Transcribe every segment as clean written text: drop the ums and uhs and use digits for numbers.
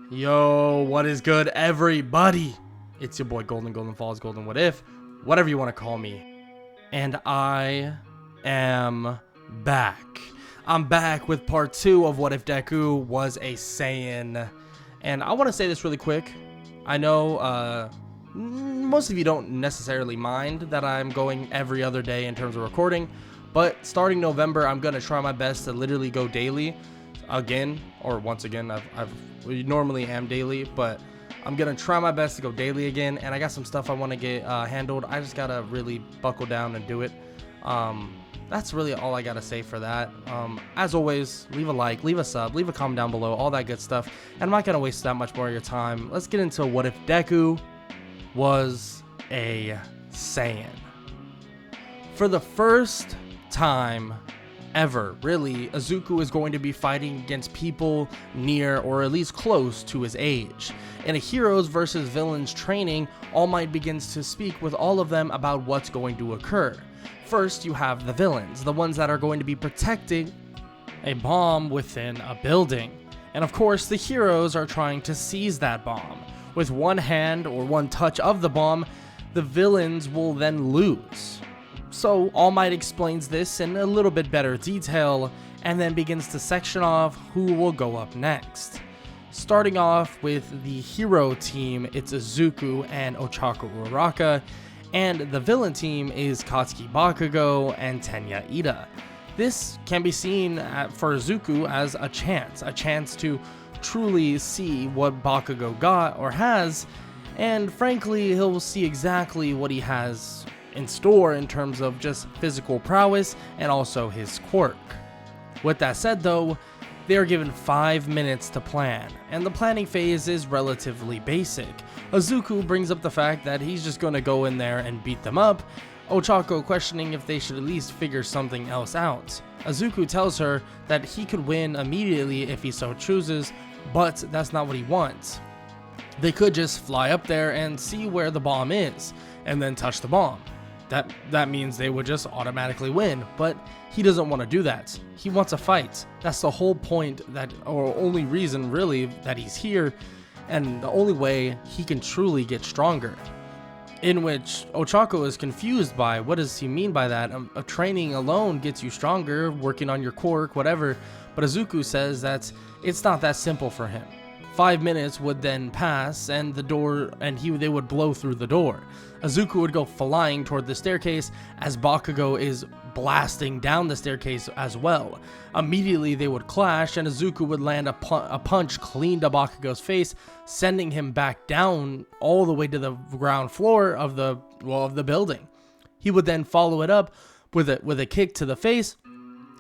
Yo, what is good, everybody? It's your boy Golden Falls, Golden What If, whatever you want to call me. And I am back. I'm back with part 2 of What If Deku Was A Saiyan. And I want to say this really quick. I know most of you don't necessarily mind that I'm going every other day in terms of recording, but starting November, I'm going to try my best to literally go daily again, or once again. We normally am daily, but I'm gonna try my best to go daily again, and I got some stuff I want to get handled. I just gotta really buckle down and do it. That's really all I gotta say for that. As always, leave a like, leave a sub, leave a comment down below, all that good stuff, and I'm not gonna waste that much more of your time. Let's get into What If Deku Was a Saiyan. For the first time ever, really, Izuku is going to be fighting against people near or at least close to his age. In a heroes versus villains training, All Might begins to speak with all of them about what's going to occur. First, you have the villains, the ones that are going to be protecting a bomb within a building. And of course, the heroes are trying to seize that bomb. With one hand or one touch of the bomb, the villains will then lose. So All Might explains this in a little bit better detail and then begins to section off who will go up next. Starting off with the hero team, it's Izuku and Ochako Uraraka, and the villain team is Katsuki Bakugou and Tenya Ida. This can be seen for Izuku as a chance to truly see what Bakugou got or has, and frankly he'll see exactly what he has in store in terms of just physical prowess and also his quirk. With that said though, they are given 5 minutes to plan, and the planning phase is relatively basic. Izuku brings up the fact that he's just going to go in there and beat them up, Ochako questioning if they should at least figure something else out. Izuku tells her that he could win immediately if he so chooses, but that's not what he wants. They could just fly up there and see where the bomb is, and then touch the bomb. That means they would just automatically win, but he doesn't want to do that. He wants a fight. That's the whole point, or only reason really that he's here, and the only way he can truly get stronger. In which Ochako is confused by, what does he mean by that? A training alone gets you stronger, working on your quirk, whatever, but Izuku says that it's not that simple for him. 5 minutes would then pass, and they would blow through the door. Izuku would go flying toward the staircase as Bakugou is blasting down the staircase as well. Immediately they would clash, and Izuku would land a punch clean to Bakugou's face, sending him back down all the way to the ground floor of the building. He would then follow it up with a kick to the face,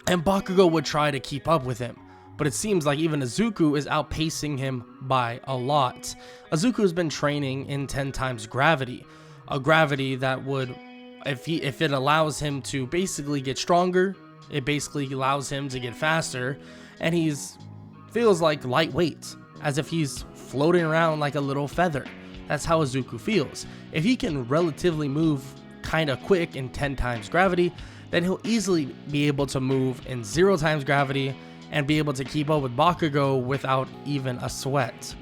and Bakugou would try to keep up with him. But it seems like even Izuku is outpacing him by a lot. Izuku has been training in 10 times gravity. A gravity that would, if it allows him to basically get stronger, it basically allows him to get faster, and feels like lightweight, as if he's floating around like a little feather. That's how Izuku feels. If he can relatively move kinda quick in 10 times gravity, then he'll easily be able to move in 0 times gravity, and be able to keep up with Bakugou without even a sweat.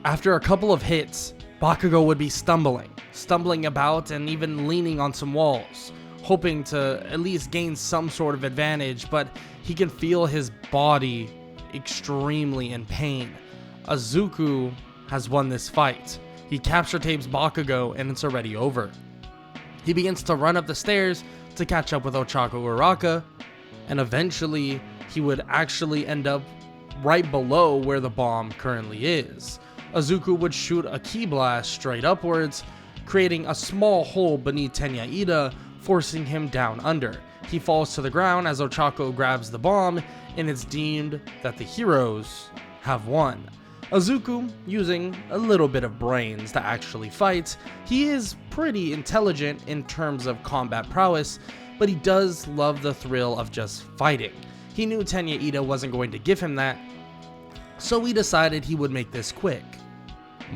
After a couple of hits, Bakugou would be stumbling about and even leaning on some walls, hoping to at least gain some sort of advantage, but he can feel his body extremely in pain. Izuku has won this fight. He capture tapes Bakugou, and it's already over. He begins to run up the stairs to catch up with Ochako Uraraka, and eventually he would actually end up right below where the bomb currently is. Izuku would shoot a ki blast straight upwards, creating a small hole beneath Tenya Ida, forcing him down under. He falls to the ground as Ochako grabs the bomb, and it's deemed that the heroes have won. Izuku, using a little bit of brains to actually fight, he is pretty intelligent in terms of combat prowess, but he does love the thrill of just fighting. He knew Tenya Ida wasn't going to give him that, so he decided he would make this quick.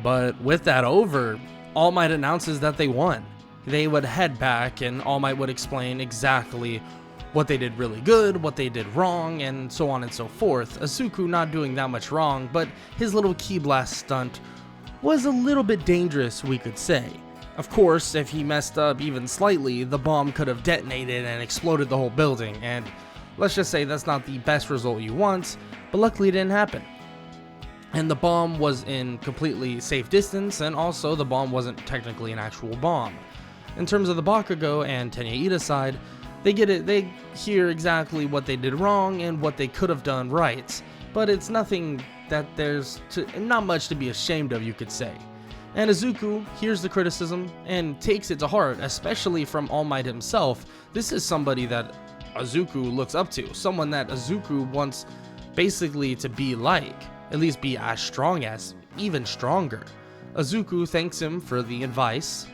But with that over, All Might announces that they won. They would head back, and All Might would explain exactly what they did really good, what they did wrong, and so on and so forth. Izuku not doing that much wrong, but his little ki blast stunt was a little bit dangerous, we could say. Of course, if he messed up even slightly, the bomb could have detonated and exploded the whole building, and let's just say that's not the best result you want, but luckily it didn't happen. And the bomb was in completely safe distance, and also the bomb wasn't technically an actual bomb. In terms of the Bakugou and Tenya side, they get it, they hear exactly what they did wrong and what they could have done right, but it's nothing that not much to be ashamed of, you could say. And Izuku hears the criticism and takes it to heart, especially from All Might himself. This is somebody that Izuku looks up to, someone that Izuku wants basically to be like, at least be as strong as, even stronger. Izuku thanks him for the advice,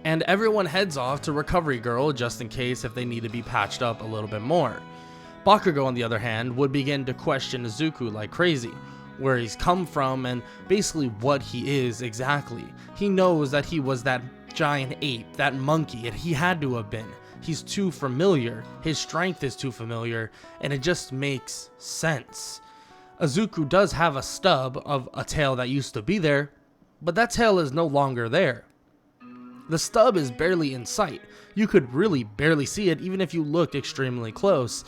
and everyone heads off to Recovery Girl just in case if they need to be patched up a little bit more. Bakugou, on the other hand, would begin to question Izuku like crazy, where he's come from and basically what he is exactly. He knows that he was that giant ape, that monkey, and he had to have been. He's too familiar, his strength is too familiar, and it just makes sense. Izuku does have a stub of a tail that used to be there, but that tail is no longer there. The stub is barely in sight. You could really barely see it even if you looked extremely close.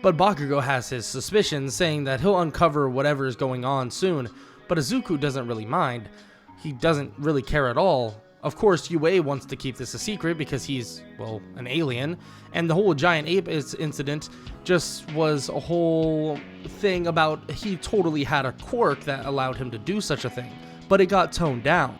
But Bakugou has his suspicions, saying that he'll uncover whatever is going on soon, but Izuku doesn't really mind. He doesn't really care at all. Of course, UA wants to keep this a secret because he's, well, an alien, and the whole giant ape incident just was a whole thing about he totally had a quirk that allowed him to do such a thing, but it got toned down.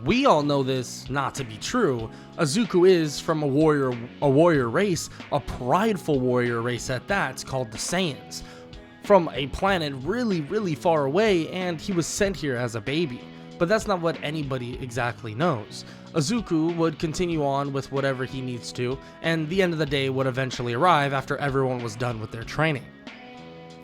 We all know this not to be true. Izuku is from a warrior race, a prideful warrior race at that, called the Saiyans, from a planet really, really far away, and he was sent here as a baby. But that's not what anybody exactly knows. Izuku would continue on with whatever he needs to, and the end of the day would eventually arrive after everyone was done with their training.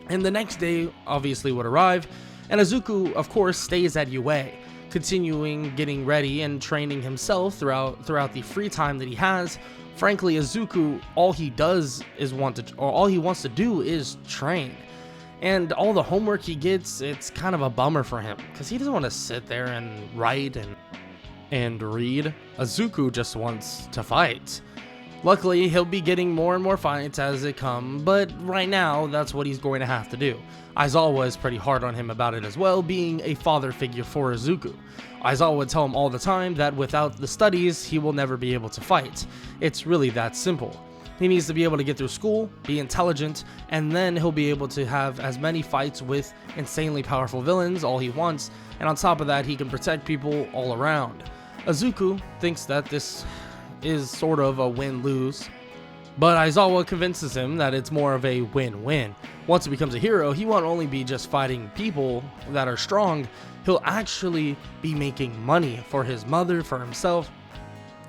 And the next day obviously would arrive, and Izuku of course stays at UA, continuing getting ready and training himself throughout the free time that he has. Frankly, Izuku, all he wants to do is train. And all the homework he gets, it's kind of a bummer for him, because he doesn't want to sit there and write and read. Izuku just wants to fight. Luckily, he'll be getting more and more fights as they come, but right now, that's what he's going to have to do. Aizawa is pretty hard on him about it as well, being a father figure for Izuku. Aizawa would tell him all the time that without the studies, he will never be able to fight. It's really that simple. He needs to be able to get through school, be intelligent, and then he'll be able to have as many fights with insanely powerful villains all he wants, and on top of that, he can protect people all around. Izuku thinks that this is sort of a win-lose, but Aizawa convinces him that it's more of a win-win. Once he becomes a hero, he won't only be just fighting people that are strong, he'll actually be making money for his mother, for himself,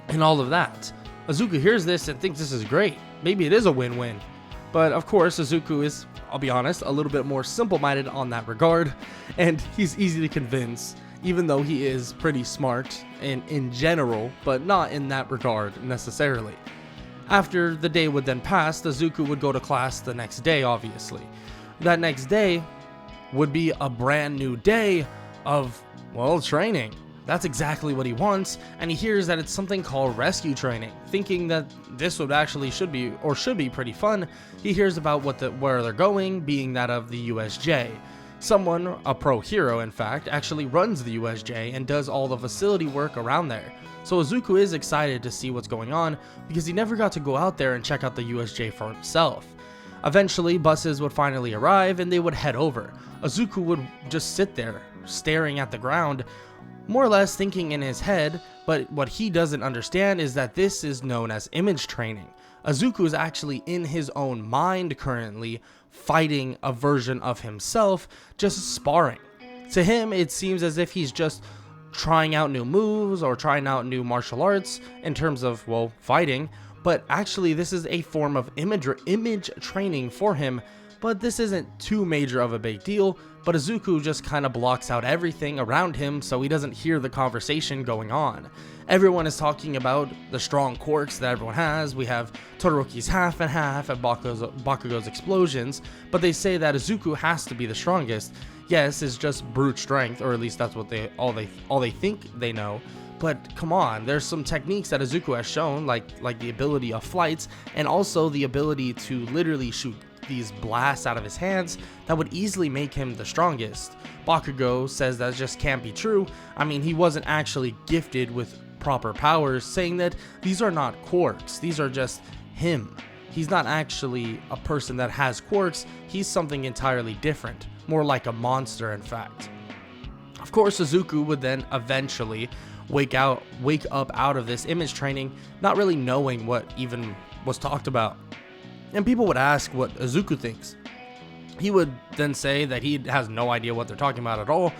and all of that. Izuku hears this and thinks this is great. Maybe it is a win-win. But of course, Izuku is, I'll be honest, a little bit more simple-minded on that regard, and he's easy to convince, even though he is pretty smart in general, but not in that regard necessarily. After the day would then pass, Izuku would go to class the next day, obviously. That next day would be a brand new day of, well, training. That's exactly what he wants, and he hears that it's something called rescue training. Thinking that this would actually should be pretty fun, he hears about where they're going, being that of the USJ. Someone, a pro hero in fact, actually runs the USJ and does all the facility work around there. So Izuku is excited to see what's going on because he never got to go out there and check out the USJ for himself. Eventually, buses would finally arrive and they would head over. Izuku would just sit there, staring at the ground, more or less thinking in his head, but what he doesn't understand is that this is known as image training. Izuku is actually in his own mind currently, fighting a version of himself, just sparring. To him, it seems as if he's just trying out new moves or trying out new martial arts in terms of, well, fighting, but actually this is a form of image training for him but this isn't too major of a big deal. But Izuku just kind of blocks out everything around him so he doesn't hear the conversation going on. Everyone is talking about the strong quirks that everyone has. We have Todoroki's half and half and Bakugou's explosions, but they say that Izuku has to be the strongest. Yes, it's just brute strength, or at least that's what all they think they know. But come on, there's some techniques that Izuku has shown, like the ability of flights, and also the ability to literally shoot these blasts out of his hands that would easily make him the strongest. Bakugou says that just can't be true. I mean, he wasn't actually gifted with proper powers, saying that these are not quirks, these are just him. He's not actually a person that has quirks, he's something entirely different, more like a monster in fact. Of course, Izuku would then eventually wake up out of this image training, not really knowing what even was talked about. And people would ask what Izuku thinks. He would then say that he has no idea what they're talking about at all,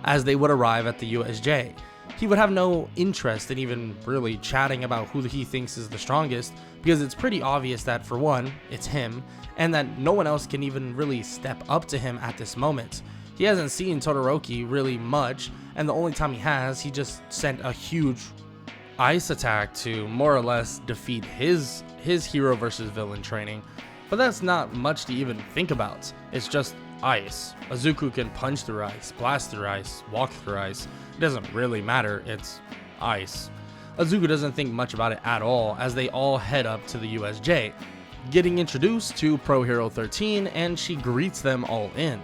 as they would arrive at the USJ. He would have no interest in even really chatting about who he thinks is the strongest, because it's pretty obvious that, for one, it's him, and that no one else can even really step up to him at this moment. He hasn't seen Todoroki really much, and the only time he has, he just sent a huge ice attack to more or less defeat his hero versus villain training. But that's not much to even think about. It's just ice. Izuku can punch through ice, blast through ice, walk through ice. It doesn't really matter, it's ice. Izuku doesn't think much about it at all as they all head up to the USJ, getting introduced to Pro Hero 13, and she greets them all in.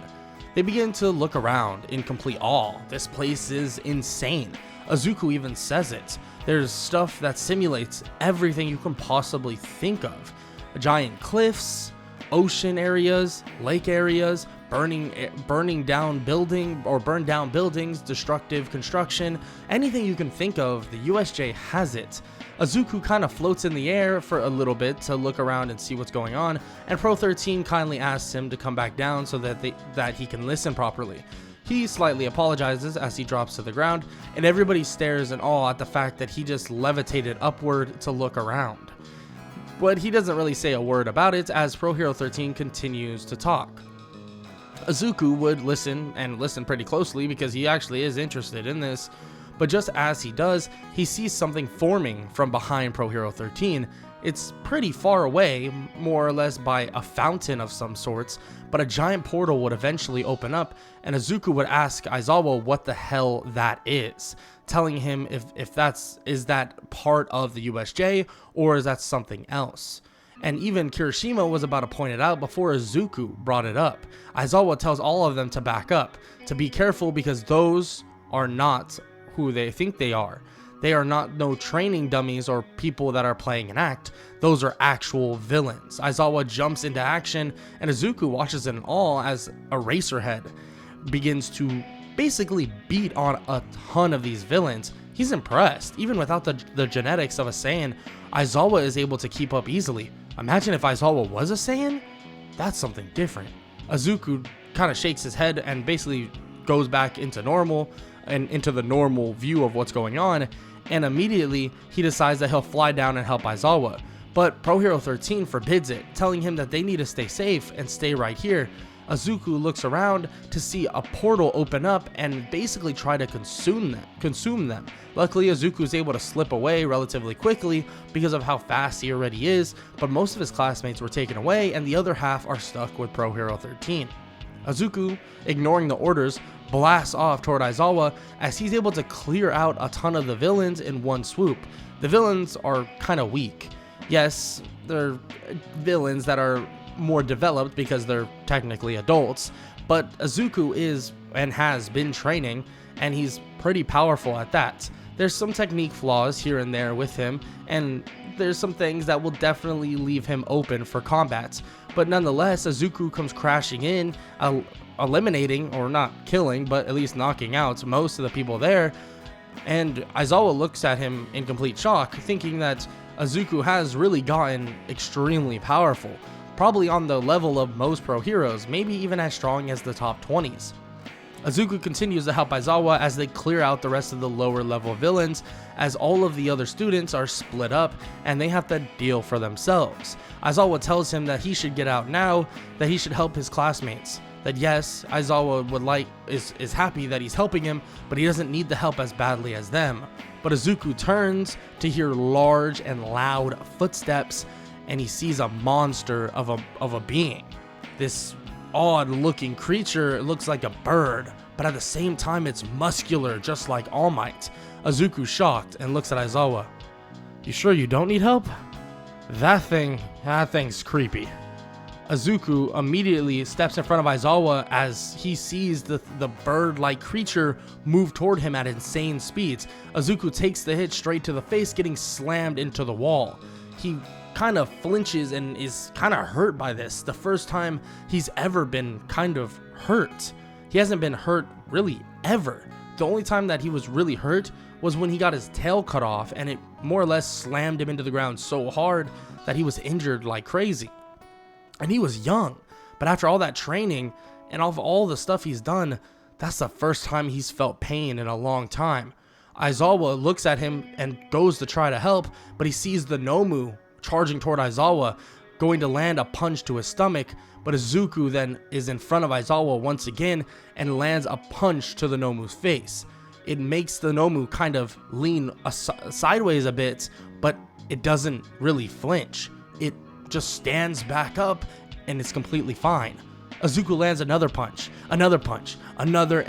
They begin to look around in complete awe. This place is insane. Izuku even says it. There's stuff that simulates everything you can possibly think of. Giant cliffs, ocean areas, lake areas, burned down buildings, destructive construction, anything you can think of, the USJ has it. Izuku kind of floats in the air for a little bit to look around and see what's going on, and Pro 13 kindly asks him to come back down so that he can listen properly. He slightly apologizes as he drops to the ground, and everybody stares in awe at the fact that he just levitated upward to look around. But he doesn't really say a word about it as Pro Hero 13 continues to talk. Izuku would listen pretty closely because he actually is interested in this, but just as he does, he sees something forming from behind Pro Hero 13. It's pretty far away, more or less by a fountain of some sorts, but a giant portal would eventually open up, and Izuku would ask Aizawa what the hell that is, telling him if is that part of the USJ or is that something else. And even Kirishima was about to point it out before Izuku brought it up. Aizawa tells all of them to back up, to be careful because those are not who they think they are. They are not no training dummies or people that are playing an act. Those are actual villains. Aizawa jumps into action, and Izuku watches in awe as Eraserhead begins to basically beat on a ton of these villains. He's impressed. Even without the genetics of a Saiyan, Aizawa is able to keep up easily. Imagine if Aizawa was a Saiyan? That's something different. Izuku kind of shakes his head and basically goes back into normal and into the normal view of what's going on, and immediately he decides that he'll fly down and help Aizawa. But Pro Hero 13 forbids it, telling him that they need to stay safe and stay right here. Izuku looks around to see a portal open up and basically try to consume them. Luckily, Izuku is able to slip away relatively quickly because of how fast he already is, but most of his classmates were taken away and the other half are stuck with Pro Hero 13. Izuku, ignoring the orders, blasts off toward Aizawa as he's able to clear out a ton of the villains in one swoop. The villains are kind of weak. Yes, they're villains that are more developed because they're technically adults, but Izuku is and has been training, and he's pretty powerful at that. There's some technique flaws here and there with him, and there's some things that will definitely leave him open for combats, but nonetheless, Izuku comes crashing in, eliminating, or not killing, but at least knocking out most of the people there, and Aizawa looks at him in complete shock, thinking that Izuku has really gotten extremely powerful, probably on the level of most pro heroes, maybe even as strong as the top 20s. Izuku continues to help Aizawa as they clear out the rest of the lower level villains, as all of the other students are split up and they have to deal for themselves. Aizawa tells him that he should get out now, that he should help his classmates. That yes, Aizawa is happy that he's helping him, but he doesn't need the help as badly as them. But Izuku turns to hear large and loud footsteps, and he sees a monster of a being. This odd looking creature looks like a bird, but at the same time it's muscular, just like All Might. Izuku's shocked and looks at Aizawa. You sure you don't need help? That thing's creepy. Izuku immediately steps in front of Aizawa as he sees the bird-like creature move toward him at insane speeds. Izuku takes the hit straight to the face, getting slammed into the wall. He kind of flinches and is kind of hurt by this. The first time he's ever been kind of hurt. He hasn't been hurt really ever. The only time that he was really hurt was when he got his tail cut off, and it more or less slammed him into the ground so hard that he was injured like crazy. And he was young, but after all that training and all the stuff he's done, that's the first time he's felt pain in a long time. Aizawa looks at him and goes to try to help, but he sees the Nomu charging toward Aizawa, going to land a punch to his stomach, but Izuku then is in front of Aizawa once again and lands a punch to the Nomu's face. It makes the Nomu kind of lean sideways a bit, but it doesn't really flinch. It just stands back up and it's completely fine. Izuku lands another punch, another,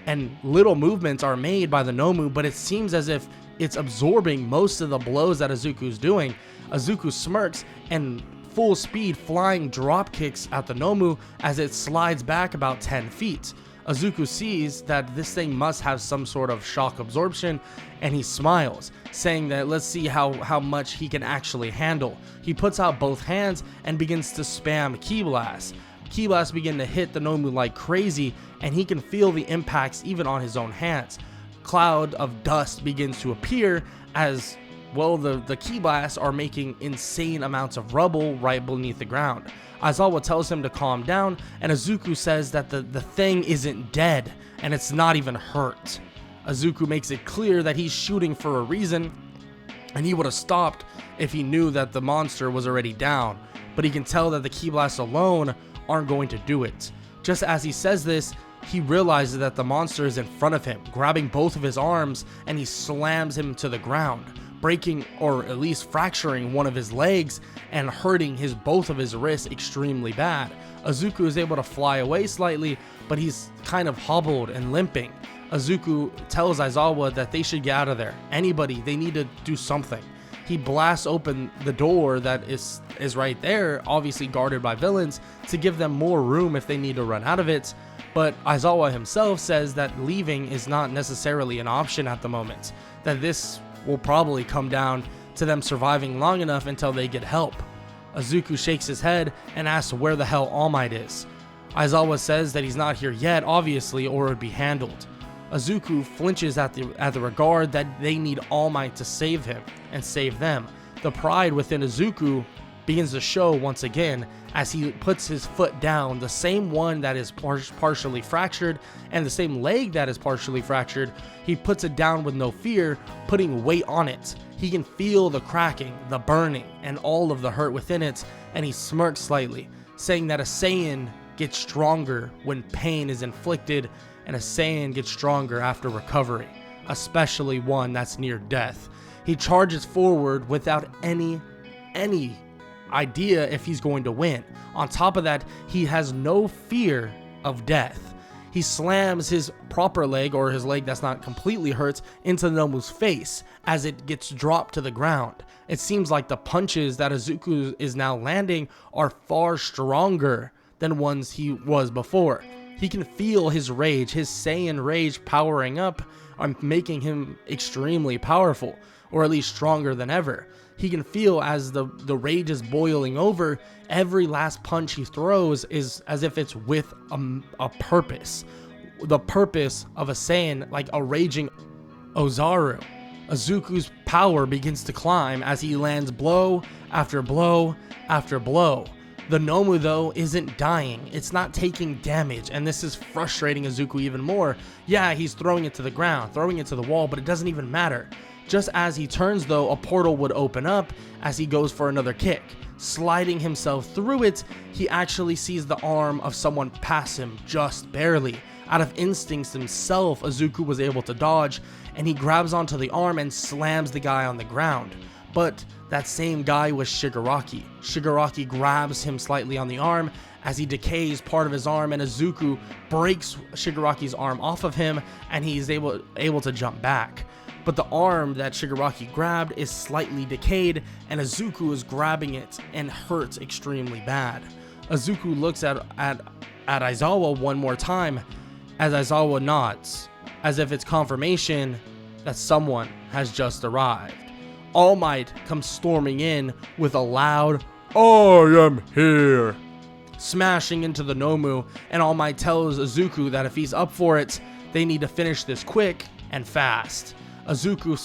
and little movements are made by the Nomu, but it seems as if it's absorbing most of the blows that Izuku's doing. Izuku smirks and full speed flying drop kicks at the Nomu as it slides back about 10 feet. Izuku sees that this thing must have some sort of shock absorption, and he smiles, saying that let's see how much he can actually handle. He puts out both hands and begins to spam Ki Blasts. Ki Blasts begin to hit the Nomu like crazy, and he can feel the impacts even on his own hands. Cloud of dust begins to appear as well. The Ki Blasts are making insane amounts of rubble right beneath the ground. Aizawa tells him to calm down, and Izuku says that the thing isn't dead, and it's not even hurt. Izuku makes it clear that he's shooting for a reason, and he would have stopped if he knew that the monster was already down, but he can tell that the Ki Blasts alone aren't going to do it. Just as he says this, he realizes that the monster is in front of him, grabbing both of his arms, and he slams him to the ground, breaking or at least fracturing one of his legs and hurting both of his wrists extremely bad. Izuku is able to fly away slightly, but he's kind of hobbled and limping. Izuku tells Aizawa that they should get out of there. Anybody, they need to do something. He blasts open the door that is right there, obviously guarded by villains, to give them more room if they need to run out of it. But Aizawa himself says that leaving is not necessarily an option at the moment, that this will probably come down to them surviving long enough until they get help. Izuku shakes his head and asks where the hell All Might is. Aizawa says that he's not here yet, obviously, or it would be handled. Izuku flinches at the regard that they need All Might to save him and save them. The pride within Izuku begins to show once again as he puts his foot down, the same one that is partially fractured and the same leg that is partially fractured. He puts it down with no fear, putting weight on it. He can feel the cracking, the burning, and all of the hurt within it, and he smirks slightly, saying that a Saiyan gets stronger when pain is inflicted, and a Saiyan gets stronger after recovery, especially one that's near death. He charges forward without any idea if he's going to win. On top of that, he has no fear of death. He slams his proper leg, or his leg that's not completely hurt, into Nomu's face as it gets dropped to the ground. It seems like the punches that Izuku is now landing are far stronger than ones he was before. He can feel his rage, his Saiyan rage powering up, making him extremely powerful, or at least stronger than ever. He can feel as the rage is boiling over, every last punch he throws is as if it's with a purpose. The purpose of a Saiyan, like a raging Ozaru. Izuku's power begins to climb as he lands blow after blow after blow. The Nomu though isn't dying, it's not taking damage, and this is frustrating Izuku even more. Yeah, he's throwing it to the ground, throwing it to the wall, but it doesn't even matter. Just as he turns though, a portal would open up as he goes for another kick. Sliding himself through it, he actually sees the arm of someone pass him just barely. Out of instincts himself, Izuku was able to dodge, and he grabs onto the arm and slams the guy on the ground. But that same guy was Shigaraki. Shigaraki grabs him slightly on the arm as he decays part of his arm, and Izuku breaks Shigaraki's arm off of him, and he's able to jump back. But the arm that Shigaraki grabbed is slightly decayed, and Izuku is grabbing it and hurts extremely bad. Izuku looks at Aizawa one more time as Aizawa nods, as if it's confirmation that someone has just arrived. All Might comes storming in with a loud, "I am here," smashing into the Nomu, and All Might tells Izuku that if he's up for it, they need to finish this quick and fast. Izuku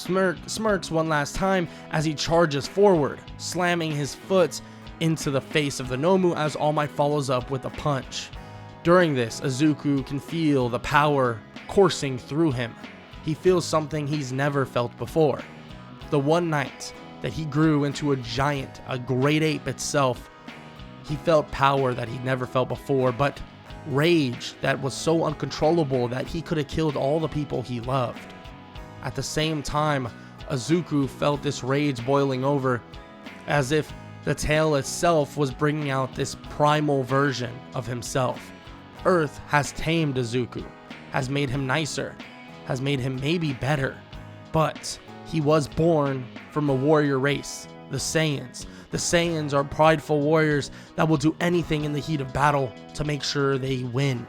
smirks one last time as he charges forward, slamming his foot into the face of the Nomu as All Might follows up with a punch. During this, Izuku can feel the power coursing through him. He feels something he's never felt before. The one night that he grew into a giant, a great ape itself, he felt power that he'd never felt before, but rage that was so uncontrollable that he could have killed all the people he loved. At the same time, Izuku felt this rage boiling over, as if the tail itself was bringing out this primal version of himself. Earth has tamed Izuku, has made him nicer, has made him maybe better, but he was born from a warrior race, the Saiyans. The Saiyans are prideful warriors that will do anything in the heat of battle to make sure they win.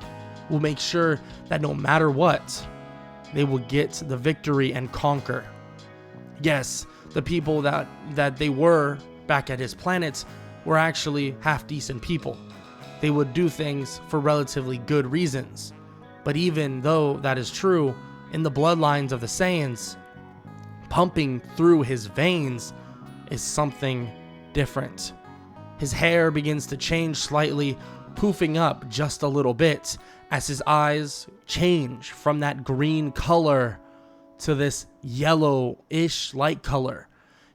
Will make sure that no matter what, they will get the victory and conquer. Yes, the people that they were back at his planet were actually half-decent people. They would do things for relatively good reasons. But even though that is true, in the bloodlines of the Saiyans, pumping through his veins is something different. His hair begins to change slightly, poofing up just a little bit as his eyes change from that green color to this yellowish light color.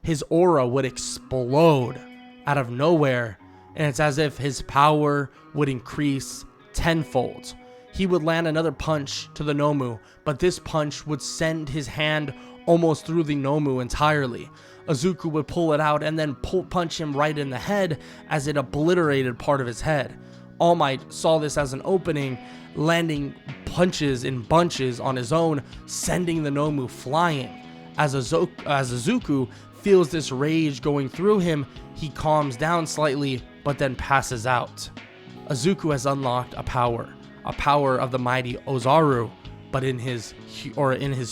His aura would explode out of nowhere, and it's as if his power would increase tenfold. He would land another punch to the Nomu, but this punch would send his hand almost through the Nomu entirely. Izuku would pull it out and then punch him right in the head as it obliterated part of his head. All Might saw this as an opening, landing punches in bunches on his own, sending the Nomu flying. As Izuku feels this rage going through him, he calms down slightly, but then passes out. Izuku has unlocked a power of the mighty Ozaru, but in his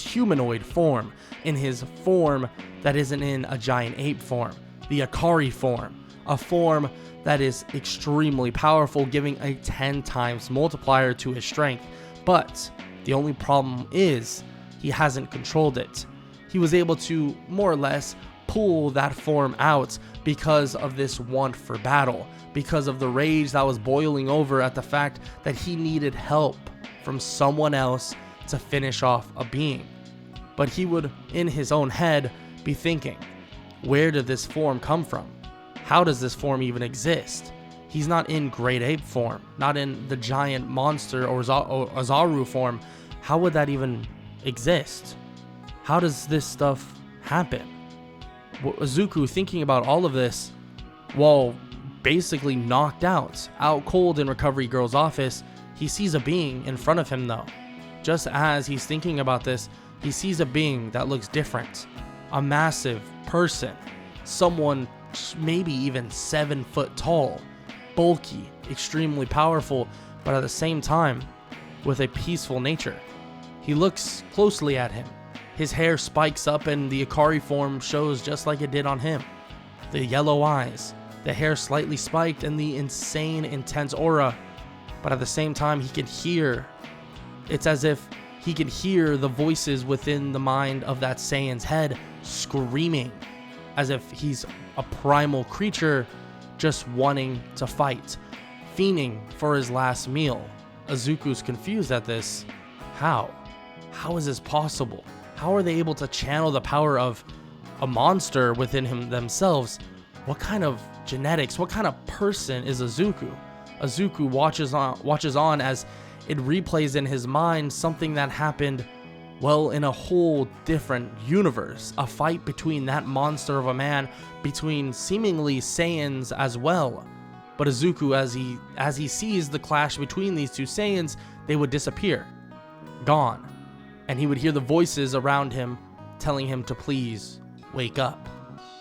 humanoid form, in his form that isn't in a giant ape form, the Akari form, a form that is extremely powerful, giving a 10 times multiplier to his strength. But the only problem is he hasn't controlled it. He was able to more or less pull that form out because of this want for battle, because of the rage that was boiling over at the fact that he needed help from someone else to finish off a being. But he would, in his own head, be thinking, where did this form come from? How does this form even exist? He's not in great ape form, not in the giant monster or Ozaru form. How would that even exist? How does this stuff happen? Izuku, thinking about all of this, while basically knocked out cold in Recovery Girl's office, he sees a being in front of him though. Just as he's thinking about this, he sees a being that looks different. A massive person. Someone maybe even 7 foot tall. Bulky, extremely powerful, but at the same time, with a peaceful nature. He looks closely at him. His hair spikes up and the Akari form shows just like it did on him. The yellow eyes, the hair slightly spiked, and the insane, intense aura. But at the same time, he can hear. It's as if he can hear the voices within the mind of that Saiyan's head screaming, as if he's a primal creature just wanting to fight, fiending for his last meal. Izuku's confused at this. How? How is this possible? How are they able to channel the power of a monster within themselves? What kind of genetics, what kind of person is Izuku? Izuku watches on as it replays in his mind something that happened, well, in a whole different universe. A fight between that monster of a man, between seemingly Saiyans as well. But Izuku, as he sees the clash between these two Saiyans, they would disappear. Gone. And he would hear the voices around him telling him to please wake up.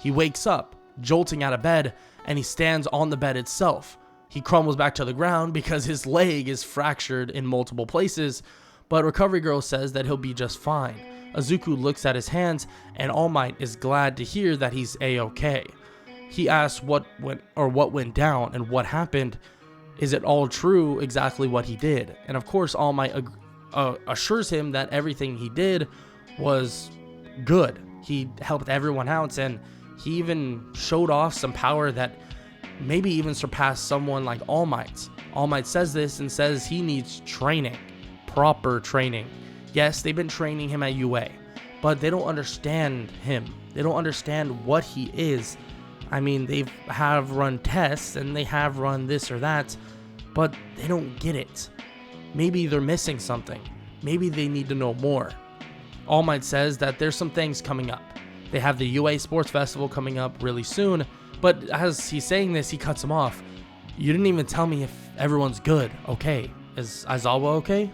He wakes up, jolting out of bed, and he stands on the bed itself. He crumbles back to the ground because his leg is fractured in multiple places, but Recovery Girl says that he'll be just fine. Izuku looks at his hands, and All Might is glad to hear that he's A-okay. He asks what went down and what happened. Is it all true, exactly what he did? And of course, All Might assures him that everything he did was good. He helped everyone out, and he even showed off some power that maybe even surpassed someone like All Might. All Might says this and says he needs training, proper training. Yes, they've been training him at UA, but they don't understand him. They don't understand what he is. I mean, they have run tests and they have run this or that, but they don't get it. Maybe they're missing something. Maybe they need to know more. All Might says that there's some things coming up. They have the UA Sports Festival coming up really soon, but as he's saying this, he cuts him off. You didn't even tell me if everyone's good, okay? Is Aizawa okay?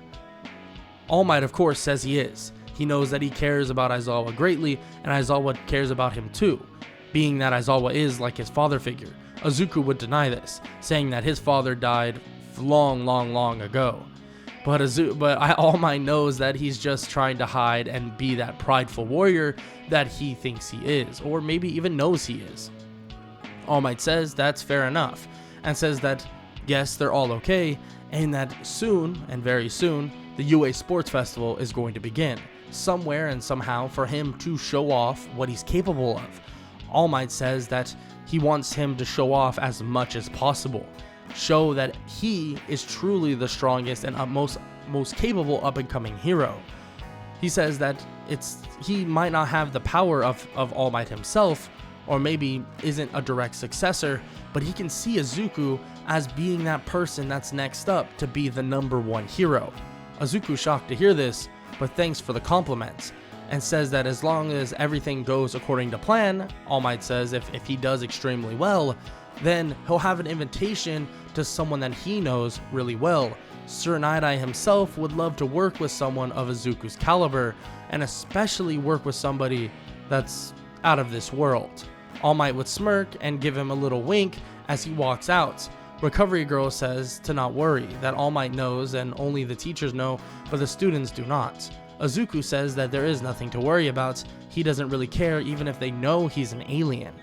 All Might, of course, says he is. He knows that he cares about Aizawa greatly, and Aizawa cares about him too, being that Aizawa is like his father figure. Izuku would deny this, saying that his father died long ago. But All Might knows that he's just trying to hide and be that prideful warrior that he thinks he is, or maybe even knows he is. All Might says that's fair enough, and says that yes, they're all okay, and that soon, and very soon, the UA Sports Festival is going to begin, somewhere and somehow for him to show off what he's capable of. All Might says that he wants him to show off as much as possible, show that he is truly the strongest and most capable up-and-coming hero. He says that he might not have the power of All Might himself, or maybe isn't a direct successor, but he can see Izuku as being that person that's next up to be the #1 hero. Izuku's shocked to hear this, but thanks for the compliments, and says that as long as everything goes according to plan, All Might says if he does extremely well, then he'll have an invitation to someone that he knows really well. Sir Night-Eye himself would love to work with someone of Izuku's caliber, and especially work with somebody that's out of this world. All Might would smirk and give him a little wink as he walks out. Recovery Girl says to not worry, that All Might knows and only the teachers know, but the students do not. Izuku says that there is nothing to worry about. He doesn't really care even if they know he's an alien.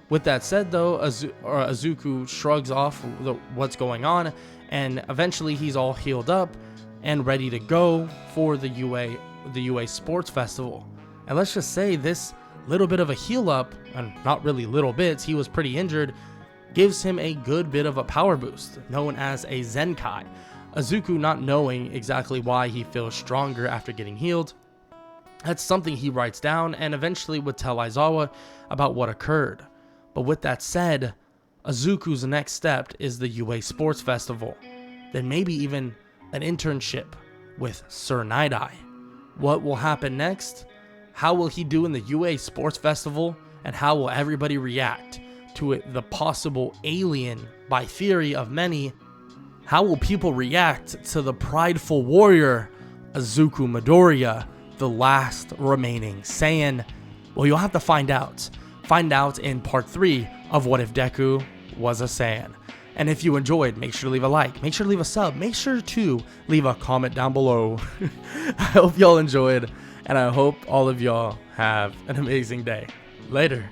With that said though, Izuku shrugs off what's going on, and eventually he's all healed up and ready to go for the UA Sports Festival. And let's just say this little bit of a heal up, and not really little bits, he was pretty injured, gives him a good bit of a power boost, known as a Zenkai. Izuku not knowing exactly why he feels stronger after getting healed. That's something he writes down and eventually would tell Aizawa about what occurred. But with that said, Izuku's next step is the UA Sports Festival, then maybe even an internship with Sir Night-Eye. What will happen next? How will he do in the UA Sports Festival, and how will everybody react to it, the possible alien, by theory of many? How will people react to the prideful warrior, Izuku Midoriya, the last remaining Saiyan? Well, you'll have to find out. Find out in part 3 of What If Deku Was A Saiyan. And if you enjoyed, make sure to leave a like, make sure to leave a sub, make sure to leave a comment down below. I hope y'all enjoyed, and I hope all of y'all have an amazing day. Later.